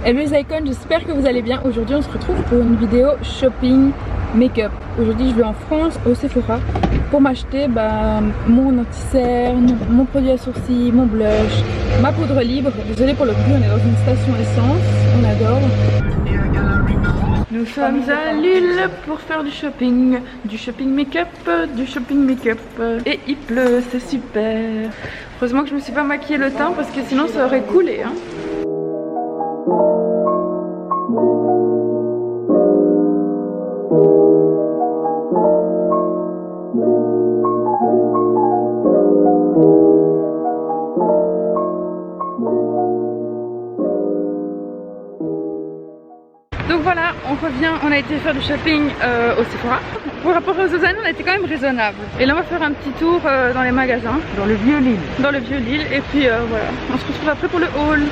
Hello les icons, j'espère que vous allez bien. Aujourd'hui on se retrouve pour une vidéo shopping make-up. Aujourd'hui je vais en France au Sephora pour m'acheter mon anti-cerne, mon produit à sourcils, mon blush, ma poudre libre. Désolée pour le bruit, on est dans une station essence, on adore. Nous sommes à Lille pour faire du shopping make-up, et il pleut, c'est super. Heureusement que je me suis pas maquillé le teint parce que sinon ça aurait coulé hein. Donc voilà, on revient, on a été faire du shopping au Sephora. Pour rapport aux autres années, on a été quand même raisonnable. Et là on va faire un petit tour dans les magasins. Dans le vieux Lille. Dans le vieux Lille, et puis voilà, on se retrouve après pour le haul.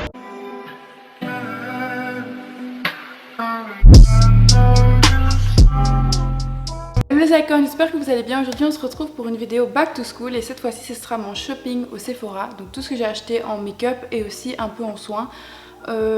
Les icons, j'espère que vous allez bien. Aujourd'hui on se retrouve pour une vidéo back to school et cette fois-ci ce sera mon shopping au Sephora. Donc tout ce que j'ai acheté en make-up et aussi un peu en soins.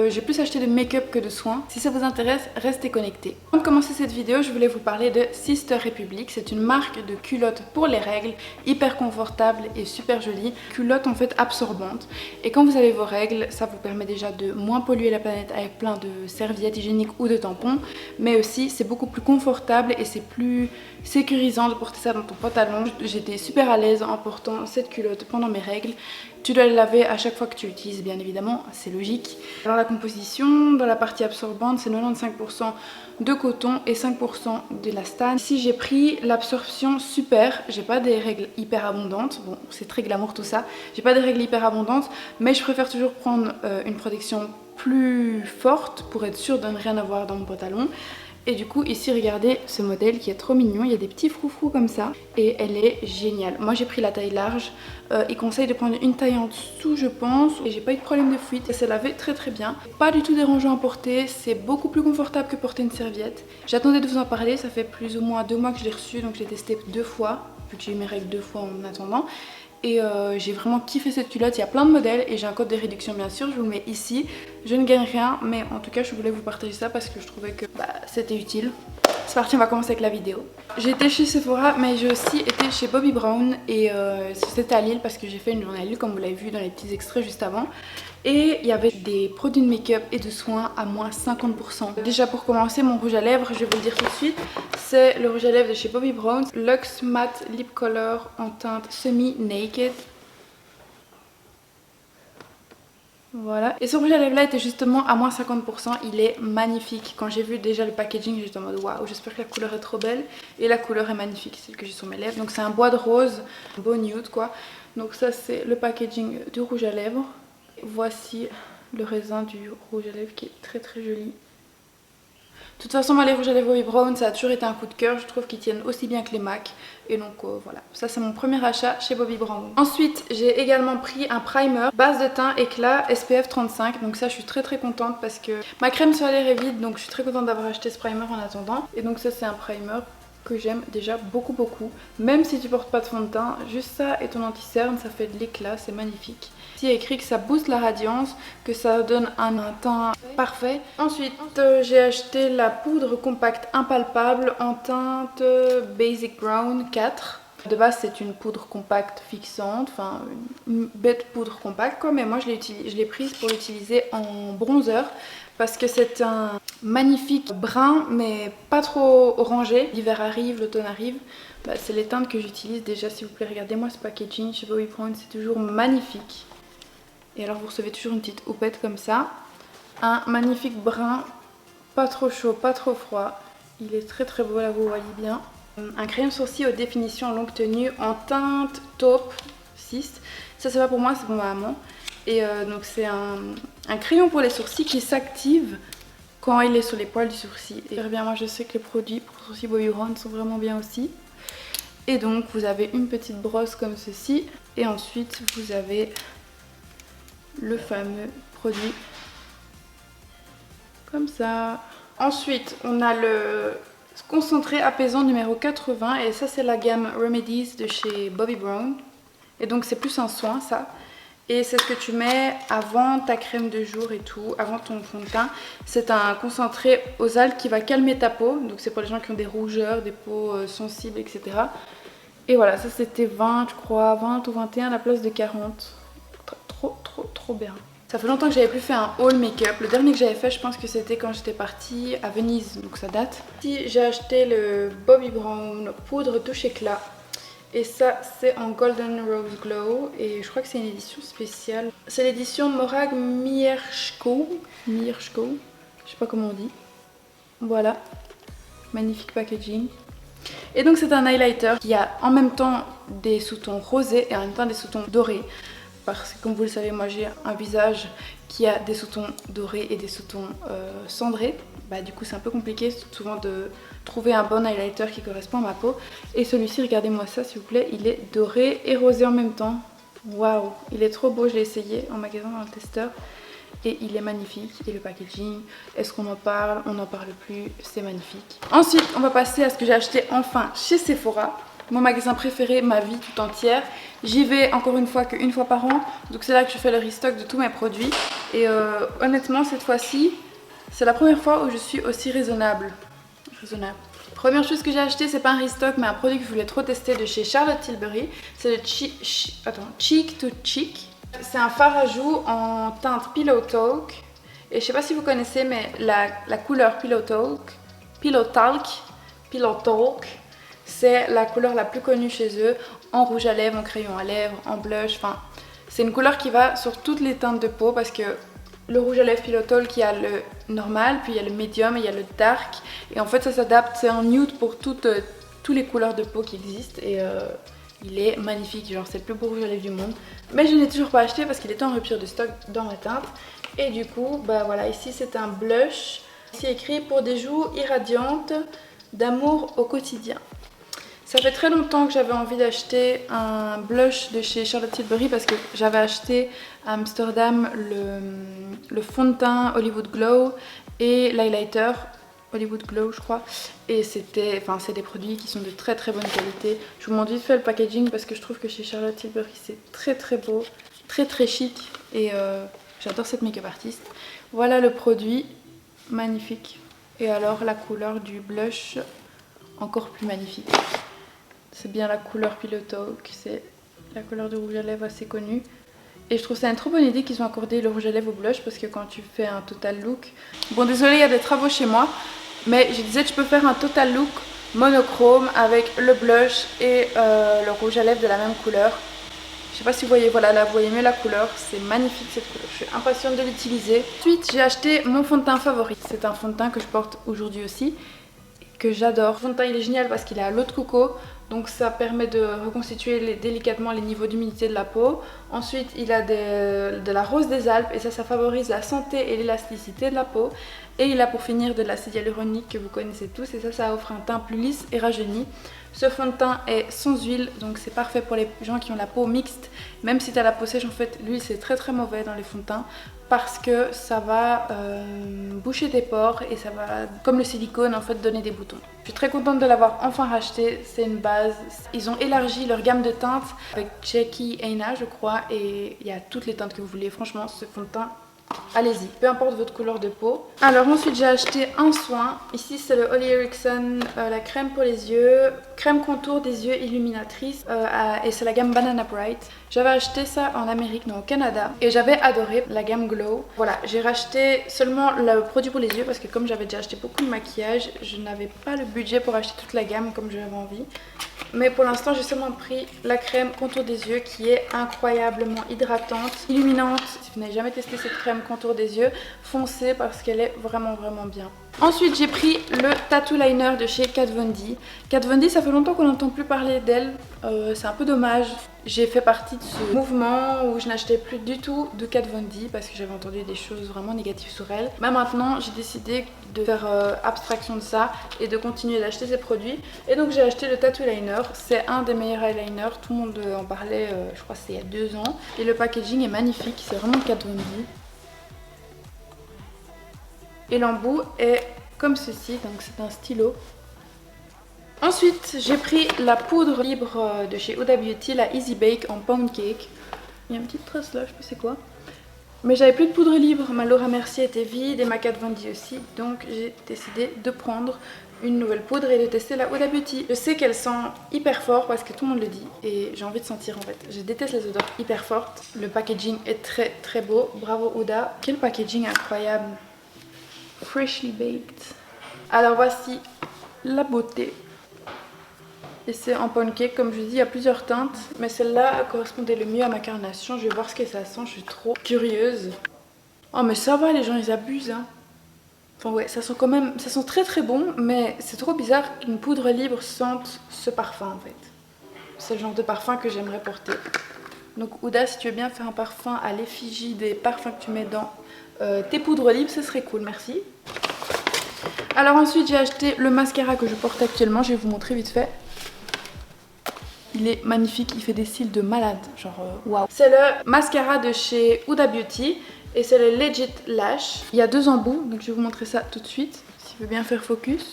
J'ai plus acheté de make-up que de soins. Si ça vous intéresse, restez connectés. Avant de commencer cette vidéo, je voulais vous parler de Sister Republic. C'est une marque de culottes pour les règles, hyper confortable et super jolie. Culottes en fait absorbantes. Et quand vous avez vos règles, ça vous permet déjà de moins polluer la planète avec plein de serviettes hygiéniques ou de tampons. Mais aussi, c'est beaucoup plus confortable et c'est plus sécurisant de porter ça dans ton pantalon. J'étais super à l'aise en portant cette culotte pendant mes règles. Tu dois le laver à chaque fois que tu l'utilises, bien évidemment, c'est logique. Alors la composition, dans la partie absorbante, c'est 95% de coton et 5% d'élastane. Ici j'ai pris l'absorption super, j'ai pas des règles hyper abondantes, bon c'est très glamour tout ça, j'ai pas des règles hyper abondantes, mais je préfère toujours prendre une protection plus forte pour être sûre de ne rien avoir dans mon pantalon. Et du coup ici regardez ce modèle qui est trop mignon, il y a des petits froufrous comme ça et elle est géniale. Moi j'ai pris la taille large, il conseille de prendre une taille en dessous je pense et j'ai pas eu de problème de fuite et c'est lavé très très bien. Pas du tout dérangeant à porter, c'est beaucoup plus confortable que porter une serviette. J'attendais de vous en parler, ça fait plus ou moins 2 mois que je l'ai reçu donc je l'ai testé 2 fois vu que j'ai eu mes règles 2 fois en attendant. Et j'ai vraiment kiffé cette culotte, il y a plein de modèles et j'ai un code de réduction bien sûr, je vous le mets ici. Je ne gagne rien mais en tout cas je voulais vous partager ça parce que je trouvais que c'était utile. C'est parti, on va commencer avec la vidéo. J'ai été chez Sephora mais j'ai aussi été chez Bobbi Brown et c'était à Lille parce que j'ai fait une journée à Lille comme vous l'avez vu dans les petits extraits juste avant. Et il y avait des produits de make-up et de soins à moins 50%. Déjà pour commencer, mon rouge à lèvres, je vais vous le dire tout de suite, c'est le rouge à lèvres de chez Bobbi Brown, Luxe Matte Lip Color en teinte Semi Naked. Voilà, et ce rouge à lèvres là était justement à moins 50%, il est magnifique. Quand j'ai vu déjà le packaging, j'étais en mode waouh, j'espère que la couleur est trop belle. Et la couleur est magnifique, celle que j'ai sur mes lèvres. Donc c'est un bois de rose, un beau nude quoi. Donc ça c'est le packaging du rouge à lèvres. Voici le raisin du rouge à lèvres qui est très très joli. De toute façon, moi les rouges à lèvres Bobbi Brown ça a toujours été un coup de cœur, je trouve qu'ils tiennent aussi bien que les MAC. Et donc voilà, ça c'est mon premier achat chez Bobbi Brown. Ensuite j'ai également pris un primer base de teint éclat SPF 35. Donc ça je suis très très contente parce que ma crème solaire est vide. Donc je suis très contente d'avoir acheté ce primer en attendant. Et donc ça c'est un primer que j'aime déjà beaucoup. Même si tu portes pas de fond de teint, juste ça et ton anti-cerne ça fait de l'éclat, c'est magnifique. Ici il y a écrit que ça booste la radiance, que ça donne un teint parfait. Ensuite j'ai acheté la poudre compacte impalpable en teinte Basic Brown 4. De base c'est une poudre compacte fixante, enfin une bête poudre compacte quoi, mais moi je l'ai prise pour l'utiliser en bronzer parce que c'est un magnifique brun mais pas trop orangé. L'hiver arrive, l'automne arrive, c'est les teintes que j'utilise déjà. S'il vous plaît regardez-moi ce packaging chez Bobbi Brown, c'est toujours magnifique. Et alors vous recevez toujours une petite houppette comme ça. Un magnifique brun, pas trop chaud, pas trop froid. Il est très très beau là, vous voyez bien. Un crayon sourcil aux définitions longue tenue en teinte taupe 6. Ça c'est pas pour moi, c'est pour ma maman. Et donc c'est un crayon pour les sourcils qui s'active quand il est sur les poils du sourcil. Et bien moi je sais que les produits pour sourcils Bobbi Brown sont vraiment bien aussi. Et donc vous avez une petite brosse comme ceci. Et ensuite vous avez le fameux produit comme ça. Ensuite on a le concentré apaisant numéro 80 et ça c'est la gamme Remedies de chez Bobbi Brown. Et donc c'est plus un soin ça. Et c'est ce que tu mets avant ta crème de jour et tout, avant ton fond de teint. C'est un concentré aux algues qui va calmer ta peau. Donc c'est pour les gens qui ont des rougeurs, des peaux sensibles, etc. Et voilà, ça c'était 20 je crois, 20 ou 21 à la place de 40. Trop bien. Ça fait longtemps que j'avais plus fait un haul make-up. Le dernier que j'avais fait, je pense que c'était quand j'étais partie à Venise, donc ça date. Ici j'ai acheté le Bobbi Brown poudre touche éclat. Et ça c'est en Golden Rose Glow et je crois que c'est une édition spéciale. C'est l'édition Morag Mierzko. Je sais pas comment on dit. Voilà, magnifique packaging. Et donc c'est un highlighter qui a en même temps des sous-tons rosés et en même temps des sous-tons dorés. Parce que comme vous le savez, moi j'ai un visage qui a des sous-tons dorés et des sous-tons cendrés. Bah du coup c'est un peu compliqué souvent de trouver un bon highlighter qui correspond à ma peau. Et celui-ci, regardez-moi ça s'il vous plaît, il est doré et rosé en même temps. Waouh, il est trop beau, je l'ai essayé en magasin dans le testeur. Et il est magnifique. Et le packaging, est-ce qu'on en parle? On n'en parle plus, c'est magnifique. Ensuite, on va passer à ce que j'ai acheté enfin chez Sephora. Mon magasin préféré, ma vie tout entière. J'y vais encore une fois qu'une fois par an. Donc c'est là que je fais le restock de tous mes produits. Et honnêtement, cette fois-ci, c'est la première fois où je suis aussi raisonnable. Première chose que j'ai acheté, c'est pas un restock, mais un produit que je voulais trop tester de chez Charlotte Tilbury. C'est le Cheek to Cheek. C'est un fard à joues en teinte Pillow Talk. Et je sais pas si vous connaissez, mais la couleur Pillow Talk, c'est la couleur la plus connue chez eux, en rouge à lèvres, en crayon à lèvres, en blush, enfin c'est une couleur qui va sur toutes les teintes de peau parce que le rouge à lèvres Pillow Talk, il y a le normal, puis il y a le medium et il y a le dark et en fait ça s'adapte, c'est en nude pour toutes les couleurs de peau qui existent et il est magnifique, genre c'est le plus beau rouge à lèvres du monde. Mais je n'ai toujours pas acheté parce qu'il était en rupture de stock dans ma teinte et du coup bah voilà, ici c'est un blush, ici écrit pour des joues irradiantes d'amour au quotidien. Ça fait très longtemps que j'avais envie d'acheter un blush de chez Charlotte Tilbury parce que j'avais acheté à Amsterdam le fond de teint Hollywood Glow et l'highlighter Hollywood Glow je crois. Et c'est des produits qui sont de très bonne qualité. Je vous montre vite fait le packaging parce que je trouve que chez Charlotte Tilbury c'est très beau, très chic et j'adore cette make-up artiste. Voilà le produit, magnifique. Et alors la couleur du blush, encore plus magnifique. C'est bien la couleur Pillow Talk, c'est la couleur de rouge à lèvres assez connue. Et je trouve ça une trop bonne idée qu'ils ont accordé le rouge à lèvres au blush parce que quand tu fais un total look... Bon désolé, il y a des travaux chez moi, mais je disais tu peux faire un total look monochrome avec le blush et le rouge à lèvres de la même couleur. Je sais pas si vous voyez, voilà là vous voyez mieux la couleur, c'est magnifique cette couleur, je suis impatiente de l'utiliser. Ensuite j'ai acheté mon fond de teint favori, c'est un fond de teint que je porte aujourd'hui aussi, que j'adore. Le fond de teint il est génial parce qu'il est à l'eau de coco. Donc ça permet de reconstituer délicatement les niveaux d'humidité de la peau. Ensuite il a de la rose des Alpes et ça favorise la santé et l'élasticité de la peau. Et il a pour finir de l'acide hyaluronique que vous connaissez tous et ça offre un teint plus lisse et rajeuni. Ce fond de teint est sans huile donc c'est parfait pour les gens qui ont la peau mixte. Même si tu as la peau sèche en fait l'huile c'est très mauvais dans les fonds de teint. Parce que ça va boucher tes pores et ça va, comme le silicone, en fait donner des boutons. Je suis très contente de l'avoir enfin racheté, c'est une base. Ils ont élargi leur gamme de teintes avec Jackie Aina je crois et il y a toutes les teintes que vous voulez. Franchement ce fond de teint, allez-y, peu importe votre couleur de peau. Alors ensuite j'ai acheté un soin, ici c'est le Holly Erickson, la crème pour les yeux, crème contour des yeux illuminatrice et c'est la gamme Banana Bright. J'avais acheté ça en Amérique, non au Canada et j'avais adoré la gamme Glow. Voilà, j'ai racheté seulement le produit pour les yeux parce que comme j'avais déjà acheté beaucoup de maquillage, je n'avais pas le budget pour acheter toute la gamme comme j'avais envie. Mais pour l'instant j'ai seulement pris la crème contour des yeux qui est incroyablement hydratante, illuminante. Si vous n'avez jamais testé cette crème contour des yeux, foncez parce qu'elle est vraiment bien. Ensuite j'ai pris le Tattoo Liner de chez Kat Von D. Kat Von D ça fait longtemps qu'on n'entend plus parler d'elle, c'est un peu dommage. J'ai fait partie de ce mouvement où je n'achetais plus du tout de Kat Von D parce que j'avais entendu des choses vraiment négatives sur elle. Mais maintenant j'ai décidé de faire abstraction de ça et de continuer d'acheter ces produits. Et donc j'ai acheté le Tattoo Liner, c'est un des meilleurs eyeliners, tout le monde en parlait, je crois que c'est il y a 2 ans. Et le packaging est magnifique, c'est vraiment Kat Von D. Et l'embout est comme ceci, donc c'est un stylo. Ensuite j'ai pris la poudre libre de chez Huda Beauty, la Easy Bake en pound cake. Il y a une petite trace là, je sais pas c'est quoi. Mais j'avais plus de poudre libre, ma Laura Mercier était vide et ma Kat Von D aussi. Donc j'ai décidé de prendre une nouvelle poudre et de tester la Huda Beauty. Je sais qu'elle sent hyper fort parce que tout le monde le dit et j'ai envie de sentir en fait. Je déteste les odeurs hyper fortes. Le packaging est très très beau. Bravo Huda. Quel packaging incroyable. Freshly baked. Alors voici la beauté. Et c'est en pancake, comme je vous dis, il y a plusieurs teintes. Mais celle-là correspondait le mieux à ma carnation. Je vais voir ce que ça sent, je suis trop curieuse. Oh mais ça va, les gens ils abusent hein. Enfin ouais, ça sent quand même, ça sent très très bon. Mais c'est trop bizarre qu'une poudre libre sente ce parfum en fait. C'est le genre de parfum que j'aimerais porter. Donc Huda, si tu veux bien faire un parfum à l'effigie des parfums que tu mets dans tes poudres libres, ce serait cool, merci. Alors ensuite j'ai acheté le mascara que je porte actuellement, je vais vous montrer vite fait. Il est magnifique, il fait des cils de malade, genre waouh. C'est le mascara de chez Huda Beauty et c'est le Legit Lash. Il y a 2 embouts, donc je vais vous montrer ça tout de suite, s'il veut bien faire focus.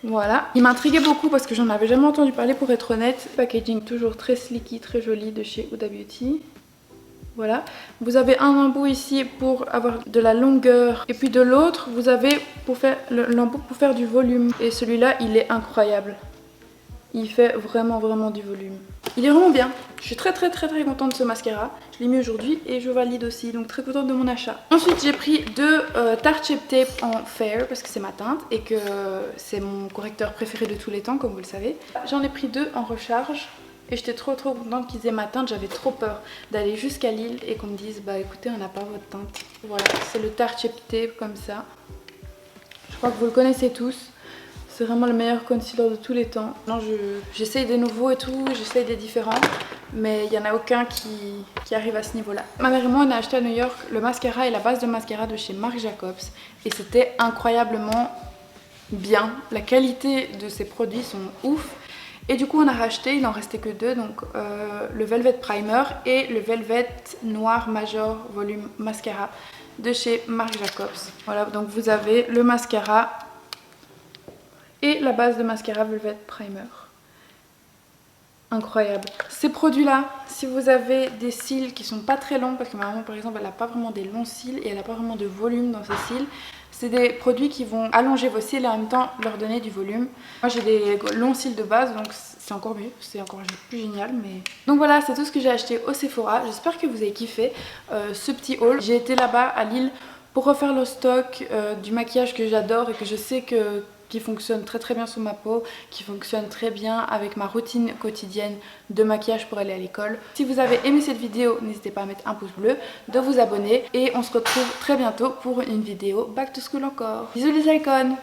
Voilà, il m'intriguait beaucoup parce que j'en avais jamais entendu parler pour être honnête. Packaging toujours très slicky, très joli de chez Huda Beauty. Voilà, vous avez un embout ici pour avoir de la longueur et puis de l'autre vous avez pour faire l'embout pour faire du volume. Et celui-là il est incroyable. Il fait vraiment du volume. Il est vraiment bien. Je suis très contente de ce mascara. Je l'ai mis aujourd'hui et je valide aussi. Donc très contente de mon achat. Ensuite j'ai pris 2 Tarte Shape Tape en Fair parce que c'est ma teinte et que c'est mon correcteur préféré de tous les temps comme vous le savez. J'en ai pris 2 en recharge. Et j'étais trop contente qu'ils aient ma teinte. J'avais trop peur d'aller jusqu'à Lille et qu'on me dise bah écoutez on n'a pas votre teinte. Voilà, c'est le Tarte Shape Tape comme ça. Je crois que vous le connaissez tous. C'est vraiment le meilleur concealer de tous les temps. J'essaye des nouveaux et tout, j'essaye des différents, mais il n'y en a aucun qui arrive à ce niveau-là. Ma mère et moi on a acheté à New York le mascara et la base de mascara de chez Marc Jacobs et c'était incroyablement bien. La qualité de ces produits sont ouf. Et du coup on a racheté, il n'en restait que 2, donc le Velvet Primer et le Velvet Noir Major Volume Mascara de chez Marc Jacobs. Voilà, donc vous avez le mascara et la base de mascara Velvet Primer. Incroyable. Ces produits-là, si vous avez des cils qui sont pas très longs, parce que ma maman par exemple elle n'a pas vraiment des longs cils et elle n'a pas vraiment de volume dans ses cils, c'est des produits qui vont allonger vos cils et en même temps leur donner du volume. Moi j'ai des longs cils de base donc c'est encore mieux, c'est encore plus génial. Mais donc voilà, c'est tout ce que j'ai acheté au Sephora. J'espère que vous avez kiffé ce petit haul. J'ai été là-bas à Lille pour refaire le stock du maquillage que j'adore et que je sais qui fonctionne très bien sur ma peau, qui fonctionne très bien avec ma routine quotidienne de maquillage pour aller à l'école. Si vous avez aimé cette vidéo, n'hésitez pas à mettre un pouce bleu, de vous abonner et on se retrouve très bientôt pour une vidéo back to school encore. Bisous les icônes!